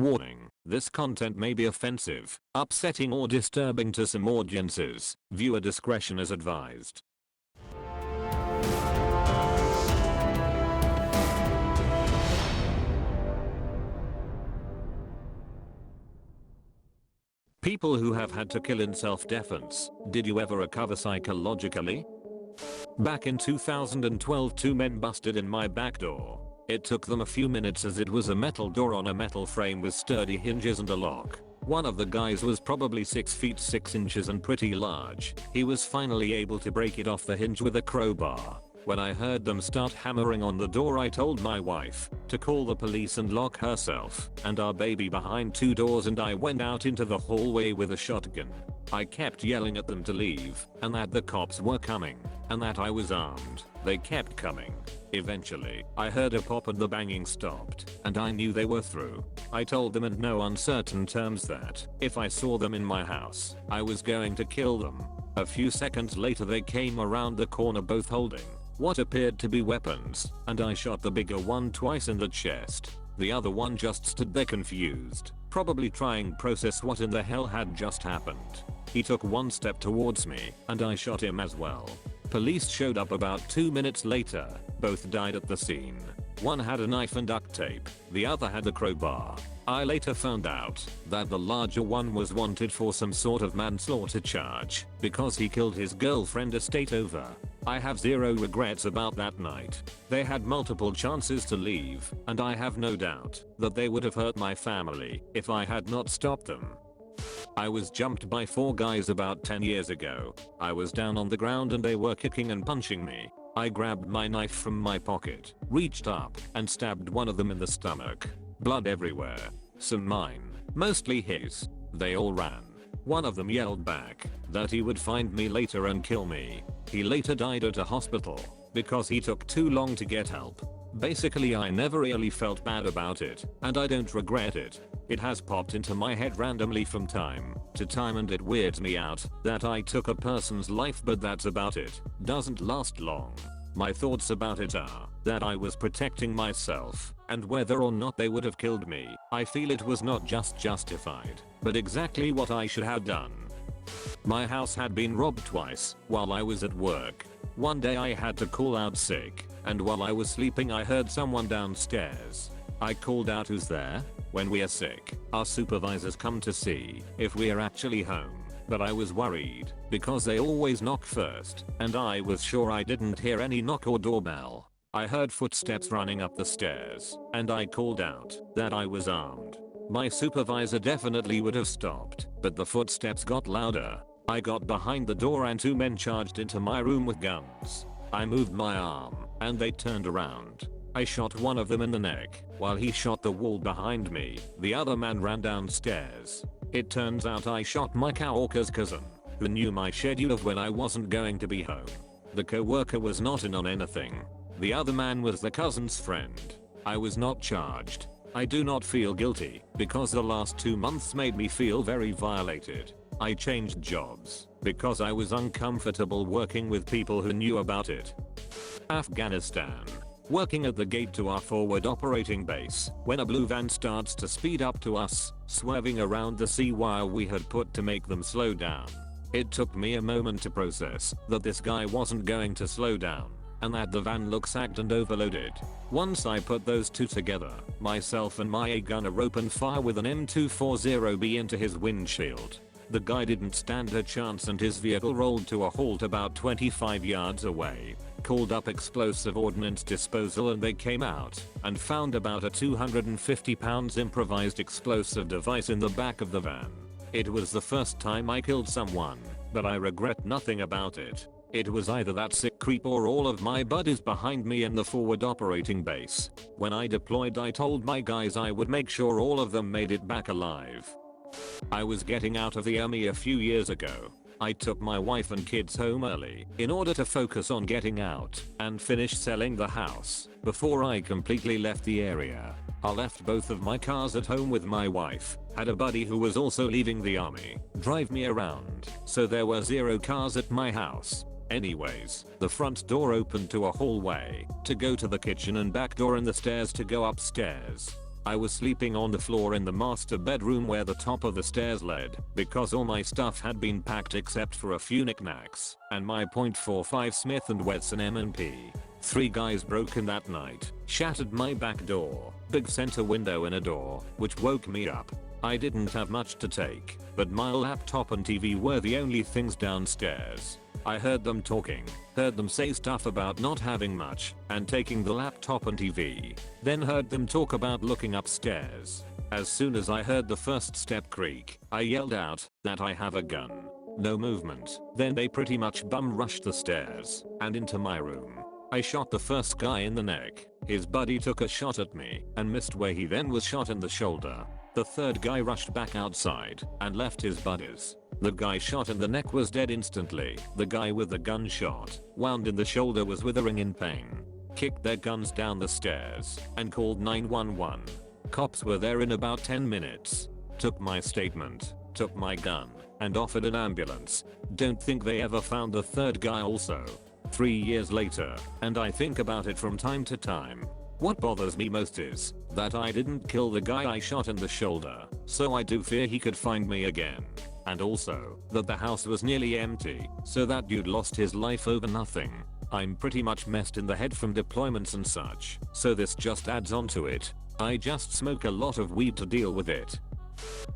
Warning, this content may be offensive, upsetting or disturbing to some audiences. Viewer discretion is advised. People who have had to kill in self-defense, did you ever recover psychologically? Back in 2012, two men busted in my back door. It took them a few minutes as it was a metal door on a metal frame with sturdy hinges and a lock. One of the guys was probably 6 feet 6 inches and pretty large. He was finally able to break it off the hinge with a crowbar. When I heard them start hammering on the door, I told my wife to call the police and lock herself and our baby behind 2 doors, and I went out into the hallway with a shotgun. I kept yelling at them to leave and that the cops were coming and that I was armed. They kept coming. Eventually, I heard a pop and the banging stopped and I knew they were through. I told them in no uncertain terms that if I saw them in my house, I was going to kill them. A few seconds later they came around the corner both holding what appeared to be weapons, and I shot the bigger one twice in the chest. The other one just stood there confused, probably trying to process what in the hell had just happened. He took one step towards me and I shot him as well. Police showed up about 2 minutes later. Both died at the scene. One had a knife and duct tape, the other had a crowbar. I later found out that the larger one was wanted for some sort of manslaughter charge because he killed his girlfriend a state over. I have zero regrets about that night. They had multiple chances to leave, and I have no doubt that they would have hurt my family if I had not stopped them. I was jumped by 4 guys about 10 years ago. I was down on the ground and they were kicking and punching me. I grabbed my knife from my pocket, reached up, and stabbed one of them in the stomach. Blood everywhere. Some mine, mostly his. They all ran. One of them yelled back that he would find me later and kill me. He later died at a hospital because he took too long to get help. Basically, I never really felt bad about it, and I don't regret it. It has popped into my head randomly from time to time and it weirds me out that I took a person's life, but that's about it. Doesn't last long. My thoughts about it are that I was protecting myself, and whether or not they would have killed me, I feel it was not just justified, but exactly what I should have done. My house had been robbed twice while I was at work. One day I had to call out sick, and while I was sleeping I heard someone downstairs. I called out, "Who's there?" When we are sick, our supervisors come to see if we are actually home, but I was worried because they always knock first, and I was sure I didn't hear any knock or doorbell. I heard footsteps running up the stairs, and I called out that I was armed. My supervisor definitely would have stopped, but the footsteps got louder. I got behind the door and 2 men charged into my room with guns. I moved my arm, and they turned around. I shot one of them in the neck while he shot the wall behind me. The other man ran downstairs. It turns out I shot my coworker's cousin, who knew my schedule of when I wasn't going to be home. The coworker was not in on anything. The other man was the cousin's friend. I was not charged. I do not feel guilty because the last 2 months made me feel very violated. I changed jobs because I was uncomfortable working with people who knew about it. Afghanistan. Working at the gate to our forward operating base when a blue van starts to speed up to us, swerving around the sea while we had put to make them slow down. It took me a moment to process that this guy wasn't going to slow down and that the van looked sagged and overloaded. Once I put those two together, myself and my gunner opened fire with an M240B into his windshield. The guy didn't stand a chance and his vehicle rolled to a halt about 25 yards away. Called up explosive ordnance disposal and they came out and found about a 250 pounds improvised explosive device in the back of the van. It was the first time I killed someone, but I regret nothing about it. It was either that sick creep or all of my buddies behind me in the forward operating base. When I deployed, I told my guys I would make sure all of them made it back alive. I was getting out of the army a few years ago. I took my wife and kids home early in order to focus on getting out and finish selling the house before I completely left the area. I left both of my cars at home with my wife, had a buddy who was also leaving the army drive me around, so there were 0 cars at my house. Anyways, the front door opened to a hallway to go to the kitchen and back door and the stairs to go upstairs. I was sleeping on the floor in the master bedroom where the top of the stairs led, because all my stuff had been packed except for a few knickknacks, and my .45 Smith & Wesson M&P. 3 guys broke in that night, shattered my back door, big center window and a door, which woke me up. I didn't have much to take, but my laptop and TV were the only things downstairs. I heard them talking, heard them say stuff about not having much, and taking the laptop and TV, then heard them talk about looking upstairs. As soon as I heard the first step creak, I yelled out that I have a gun. No movement, then they pretty much bum rushed the stairs, and into my room. I shot the first guy in the neck, his buddy took a shot at me, and missed where he then was shot in the shoulder. The third guy rushed back outside, and left his buddies. The guy shot in the neck was dead instantly. The guy with the gunshot, wound in the shoulder, was withering in pain. Kicked their guns down the stairs, and called 911. Cops were there in about 10 minutes. Took my statement, took my gun, and offered an ambulance. Don't think they ever found the third guy also. 3 years later, and I think about it from time to time. What bothers me most is that I didn't kill the guy I shot in the shoulder, so I do fear he could find me again. And also, that the house was nearly empty, so that dude lost his life over nothing. I'm pretty much messed in the head from deployments and such, so this just adds on to it. I just smoke a lot of weed to deal with it.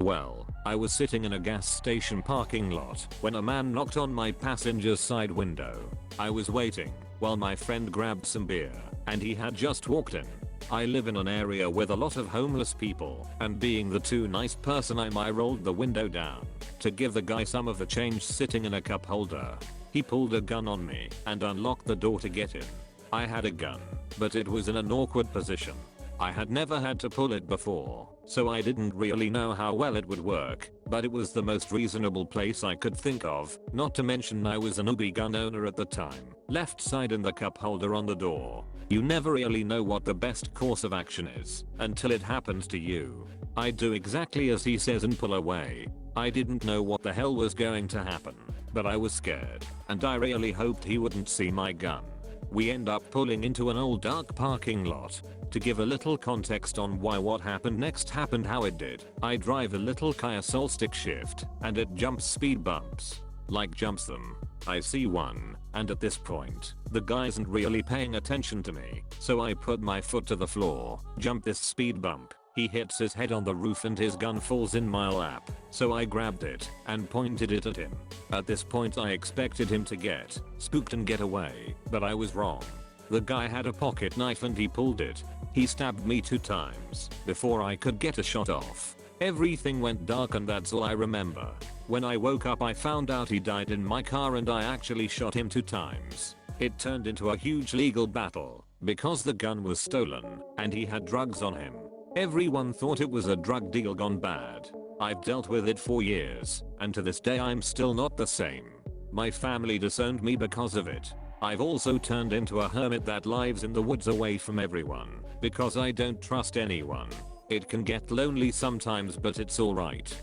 Well, I was sitting in a gas station parking lot when a man knocked on my passenger's side window. I was waiting while my friend grabbed some beer, and he had just walked in. I live in an area with a lot of homeless people, and being the too nice person I rolled the window down to give the guy some of the change sitting in a cup holder. He pulled a gun on me and unlocked the door to get in. I had a gun, but it was in an awkward position. I had never had to pull it before, so I didn't really know how well it would work, but it was the most reasonable place I could think of, not to mention I was an newbie gun owner at the time. Left side in the cup holder on the door. You never really know what the best course of action is until it happens to you. I do exactly as he says and pull away. I didn't know what the hell was going to happen, but I was scared, and I really hoped he wouldn't see my gun. We end up pulling into an old dark parking lot. To give a little context on why what happened next happened how it did, I drive a little Kia Soul stick shift, and it jumps speed bumps. Like jumps them. I see one, and at this point, the guy isn't really paying attention to me, so I put my foot to the floor, jump this speed bump. He hits his head on the roof and his gun falls in my lap, so I grabbed it and pointed it at him. At this point I expected him to get spooked and get away, but I was wrong. The guy had a pocket knife and he pulled it. He stabbed me 2 times before I could get a shot off. Everything went dark and that's all I remember. When I woke up I found out he died in my car and I actually shot him 2 times. It turned into a huge legal battle because the gun was stolen and he had drugs on him. Everyone thought it was a drug deal gone bad. I've dealt with it for years, and to this day I'm still not the same. My family disowned me because of it. I've also turned into a hermit that lives in the woods away from everyone, because I don't trust anyone. It can get lonely sometimes but it's alright.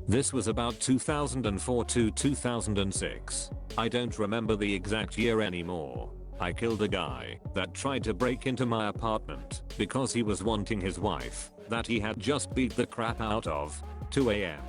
This was about 2004 to 2006. I don't remember the exact year anymore. I killed a guy that tried to break into my apartment because he was wanting his wife that he had just beat the crap out of. 2 AM.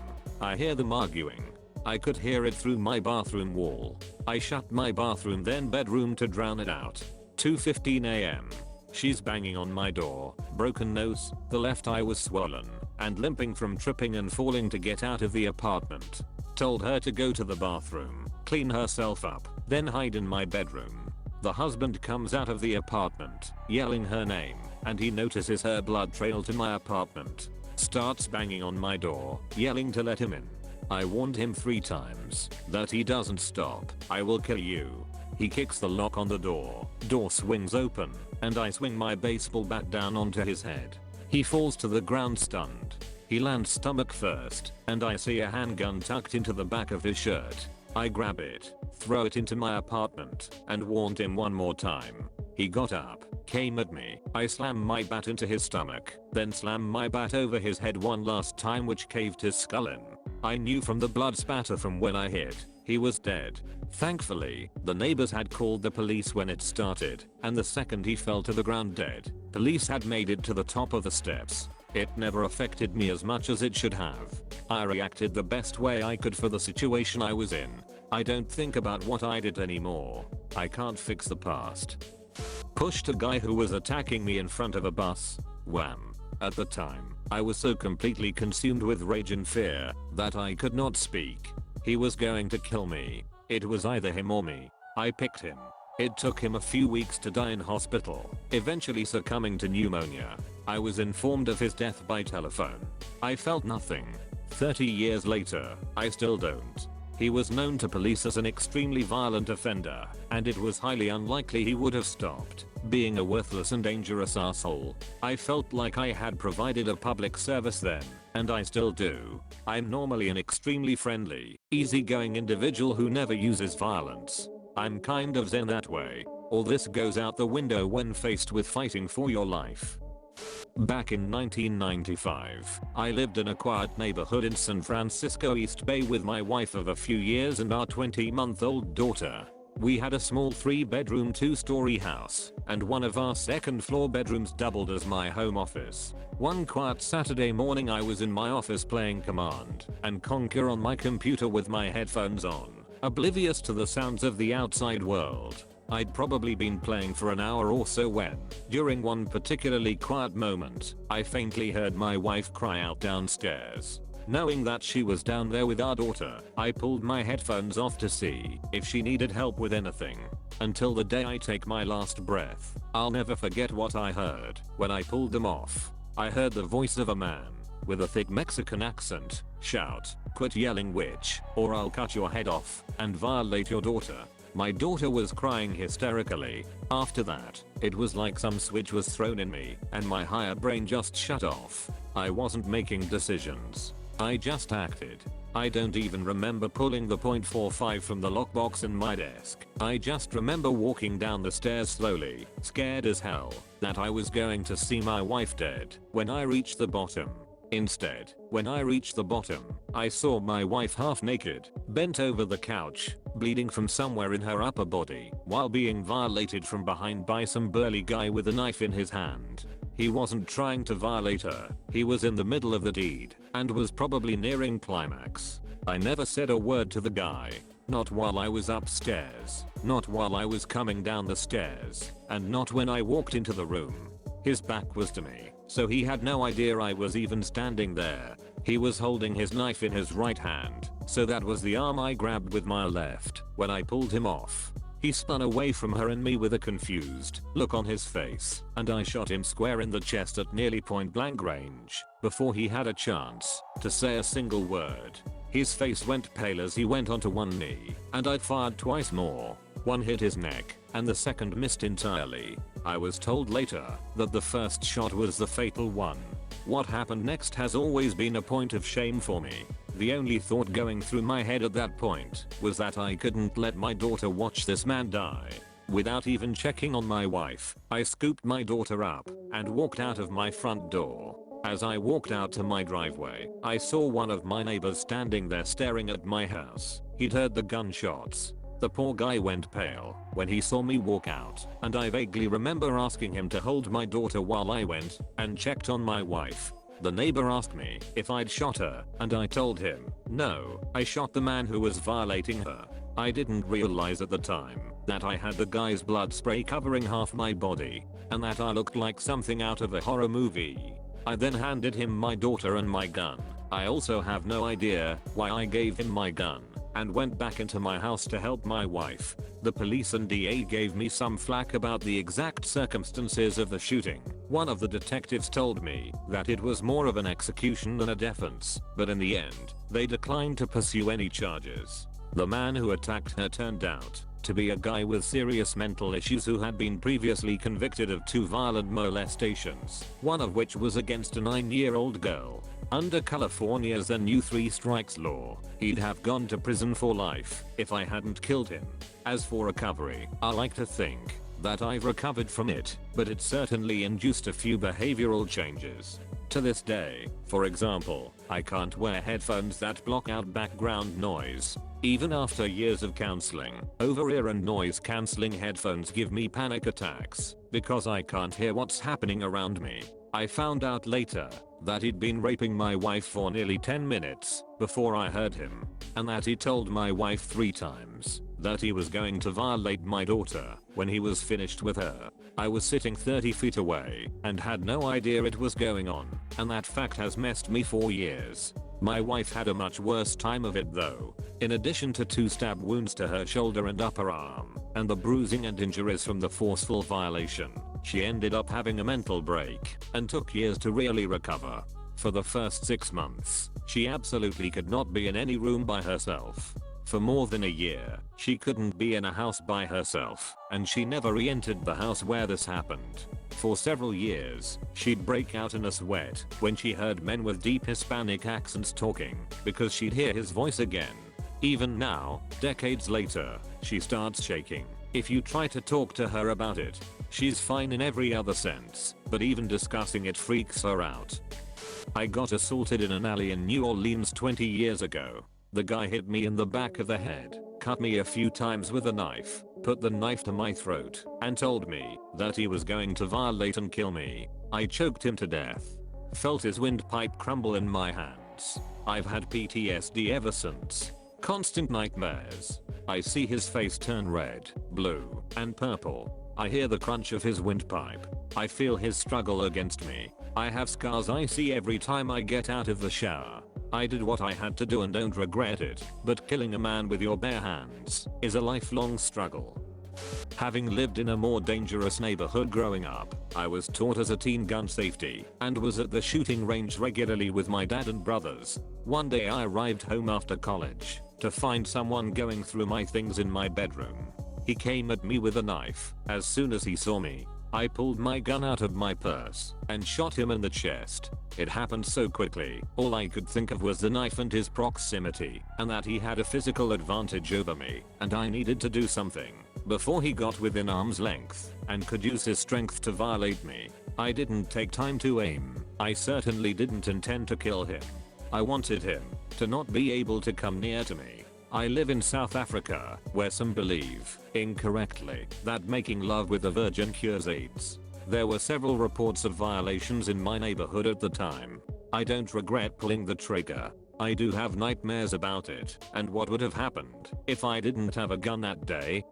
I hear them arguing. I could hear it through my bathroom wall. I shut my bathroom then bedroom to drown it out. 2:15 AM. She's banging on my door, broken nose, the left eye was swollen, and limping from tripping and falling to get out of the apartment. Told her to go to the bathroom, clean herself up, then hide in my bedroom. The husband comes out of the apartment, yelling her name, and he notices her blood trail to my apartment. Starts banging on my door, yelling to let him in. I warned him 3 times that he doesn't stop, I will kill you. He kicks the lock on the door, door swings open, and I swing my baseball bat down onto his head. He falls to the ground stunned. He lands stomach first, and I see a handgun tucked into the back of his shirt. I grab it, throw it into my apartment, and warned him 1 more time. He got up, came at me, I slammed my bat into his stomach, then slammed my bat over his head 1 last time which caved his skull in. I knew from the blood spatter from when I hit, he was dead. Thankfully, the neighbors had called the police when it started, and the second he fell to the ground dead, police had made it to the top of the steps. It never affected me as much as it should have. I reacted the best way I could for the situation I was in. I don't think about what I did anymore. I can't fix the past. Pushed a guy who was attacking me in front of a bus. Wham. At the time, I was so completely consumed with rage and fear that I could not speak. He was going to kill me. It was either him or me. I picked him. It took him a few weeks to die in hospital, eventually succumbing to pneumonia. I was informed of his death by telephone. I felt nothing. 30 years later, I still don't. He was known to police as an extremely violent offender, and it was highly unlikely he would have stopped being a worthless and dangerous asshole. I felt like I had provided a public service then, and I still do. I'm normally an extremely friendly, easygoing individual who never uses violence. I'm kind of zen that way. All this goes out the window when faced with fighting for your life. Back in 1995, I lived in a quiet neighborhood in San Francisco East Bay with my wife of a few years and our 20-month-old daughter. We had a small 3-bedroom 2-story house, and one of our second-floor bedrooms doubled as my home office. One quiet Saturday morning I was in my office playing Command and Conquer on my computer with my headphones on, oblivious to the sounds of the outside world. I'd probably been playing for an hour or so when, during one particularly quiet moment, I faintly heard my wife cry out downstairs. Knowing that she was down there with our daughter, I pulled my headphones off to see if she needed help with anything. Until the day I take my last breath, I'll never forget what I heard when I pulled them off. I heard the voice of a man, with a thick Mexican accent, shout, "Quit yelling witch, or I'll cut your head off and violate your daughter." My daughter was crying hysterically. After that, it was like some switch was thrown in me and my higher brain just shut off. I wasn't making decisions. I just acted. I don't even remember pulling the .45 from the lockbox in my desk. I just remember walking down the stairs slowly, scared as hell that I was going to see my wife dead when I reached the bottom. Instead, when I reached the bottom, I saw my wife half naked, bent over the couch, bleeding from somewhere in her upper body, while being violated from behind by some burly guy with a knife in his hand. He wasn't trying to violate her, he was in the middle of the deed, and was probably nearing climax. I never said a word to the guy. Not while I was upstairs, not while I was coming down the stairs, and not when I walked into the room. His back was to me, so he had no idea I was even standing there. He was holding his knife in his right hand, so that was the arm I grabbed with my left when I pulled him off. He spun away from her and me with a confused look on his face, and I shot him square in the chest at nearly point blank range before he had a chance to say a single word. His face went pale as he went onto one knee, and I fired twice more. One hit his neck, and the second missed entirely. I was told later that the first shot was the fatal one. What happened next has always been a point of shame for me. The only thought going through my head at that point was that I couldn't let my daughter watch this man die. Without even checking on my wife, I scooped my daughter up and walked out of my front door. As I walked out to my driveway, I saw one of my neighbors standing there staring at my house. He'd heard the gunshots. The poor guy went pale when he saw me walk out, and I vaguely remember asking him to hold my daughter while I went and checked on my wife. The neighbor asked me if I'd shot her, and I told him, no, I shot the man who was violating her. I didn't realize at the time that I had the guy's blood spray covering half my body, and that I looked like something out of a horror movie. I then handed him my daughter and my gun. I also have no idea why I gave him my gun, and went back into my house to help my wife. The police and DA gave me some flack about the exact circumstances of the shooting. One of the detectives told me that it was more of an execution than a defense, but in the end, they declined to pursue any charges. The man who attacked her turned out to be a guy with serious mental issues who had been previously convicted of 2 violent molestations, one of which was against a 9-year-old girl. Under California's then new 3 strikes law, he'd have gone to prison for life if I hadn't killed him. As for recovery, I like to think that I've recovered from it, but it certainly induced a few behavioral changes. To this day, for example, I can't wear headphones that block out background noise. Even after years of counseling, over-ear and noise-canceling headphones give me panic attacks because I can't hear what's happening around me. I found out later that he'd been raping my wife for nearly 10 minutes before I heard him, and that he told my wife 3 times that he was going to violate my daughter when he was finished with her. I was sitting 30 feet away and had no idea it was going on, and that fact has messed me for years. My wife had a much worse time of it though. In addition to 2 stab wounds to her shoulder and upper arm, and the bruising and injuries from the forceful violation, she ended up having a mental break and took years to really recover. For the first 6 months, she absolutely could not be in any room by herself. For more than a year, she couldn't be in a house by herself, and she never re-entered the house where this happened. For several years, she'd break out in a sweat when she heard men with deep Hispanic accents talking, because she'd hear his voice again. Even now, decades later, she starts shaking. If you try to talk to her about it, she's fine in every other sense, but even discussing it freaks her out. I got assaulted in an alley in New Orleans 20 years ago. The guy hit me in the back of the head, cut me a few times with a knife, put the knife to my throat, and told me that he was going to violate and kill me. I choked him to death. Felt his windpipe crumble in my hands. I've had PTSD ever since. Constant nightmares. I see his face turn red, blue, and purple. I hear the crunch of his windpipe. I feel his struggle against me. I have scars I see every time I get out of the shower. I did what I had to do and don't regret it, but killing a man with your bare hands is a lifelong struggle. Having lived in a more dangerous neighborhood growing up, I was taught as a teen gun safety and was at the shooting range regularly with my dad and brothers. One day I arrived home after college to find someone going through my things in my bedroom. He came at me with a knife. As soon as he saw me, I pulled my gun out of my purse and shot him in the chest. It happened so quickly, all I could think of was the knife and his proximity, and that he had a physical advantage over me, and I needed to do something before he got within arm's length and could use his strength to violate me. I didn't take time to aim. I certainly didn't intend to kill him. I wanted him to not be able to come near to me. I live in South Africa, where some believe, incorrectly, that making love with a virgin cures AIDS. There were several reports of violations in my neighborhood at the time. I don't regret pulling the trigger. I do have nightmares about it and what would have happened if I didn't have a gun that day.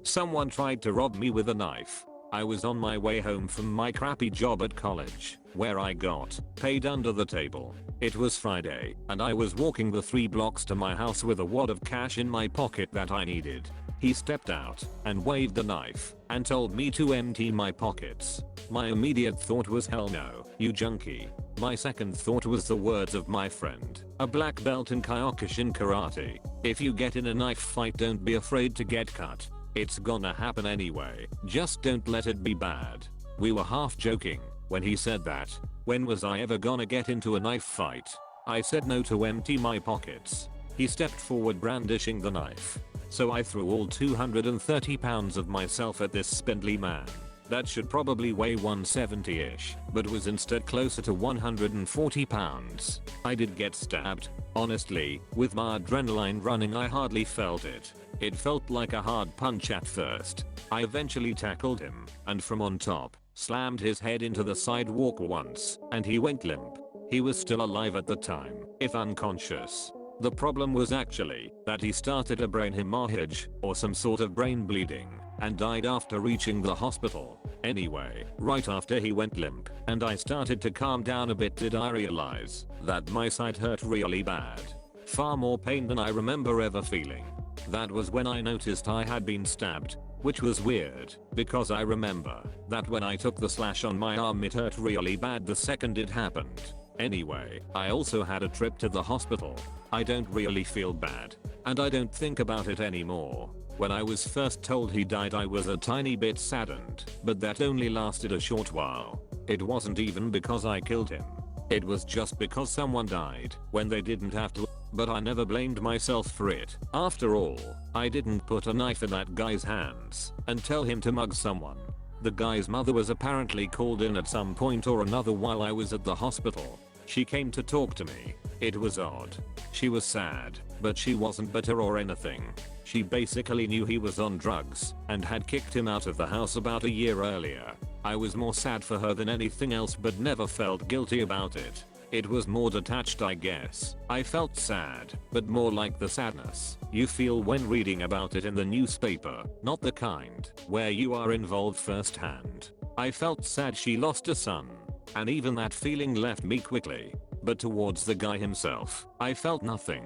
Someone tried to rob me with a knife. I was on my way home from my crappy job at college, where I got paid under the table. It was Friday, and I was walking the 3 blocks to my house with a wad of cash in my pocket that I needed. He stepped out and waved the knife and told me to empty my pockets. My immediate thought was, hell no, you junkie. My second thought was the words of my friend, a black belt in Kyokushin karate. If you get in a knife fight, don't be afraid to get cut. It's gonna happen anyway, just don't let it be bad. We were half joking when he said that. When was I ever gonna get into a knife fight? I said no to empty my pockets. He stepped forward brandishing the knife. So I threw all 230 pounds of myself at this spindly man. That should probably weigh 170-ish, but was instead closer to 140 pounds. I did get stabbed. Honestly, with my adrenaline running, I hardly felt it. It felt like a hard punch at first. I eventually tackled him, and from on top, slammed his head into the sidewalk once, and he went limp. He was still alive at the time, if unconscious. The problem was actually that he started a brain hemorrhage, or some sort of brain bleeding, and died after reaching the hospital. Anyway, right after he went limp, and I started to calm down a bit, did I realize that my side hurt really bad. Far more pain than I remember ever feeling. That was when I noticed I had been stabbed, which was weird, because I remember that when I took the slash on my arm it hurt really bad the second it happened. Anyway, I also had a trip to the hospital. I don't really feel bad, and I don't think about it anymore. When I was first told he died, I was a tiny bit saddened, but that only lasted a short while. It wasn't even because I killed him. It was just because someone died when they didn't have to. But I never blamed myself for it. After all, I didn't put a knife in that guy's hands and tell him to mug someone. The guy's mother was apparently called in at some point or another while I was at the hospital. She came to talk to me. It was odd. She was sad, but she wasn't bitter or anything. She basically knew he was on drugs and had kicked him out of the house about a year earlier. I was more sad for her than anything else but never felt guilty about it. It was more detached, I guess. I felt sad, but more like the sadness you feel when reading about it in the newspaper, not the kind where you are involved firsthand. I felt sad she lost a son, and even that feeling left me quickly. But towards the guy himself, I felt nothing.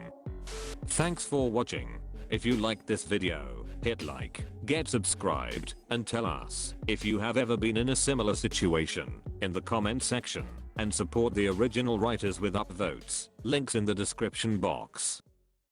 Thanks for watching. If you liked this video, hit like, get subscribed, and tell us if you have ever been in a similar situation in the comment section, and support the original writers with upvotes. Links in the description box.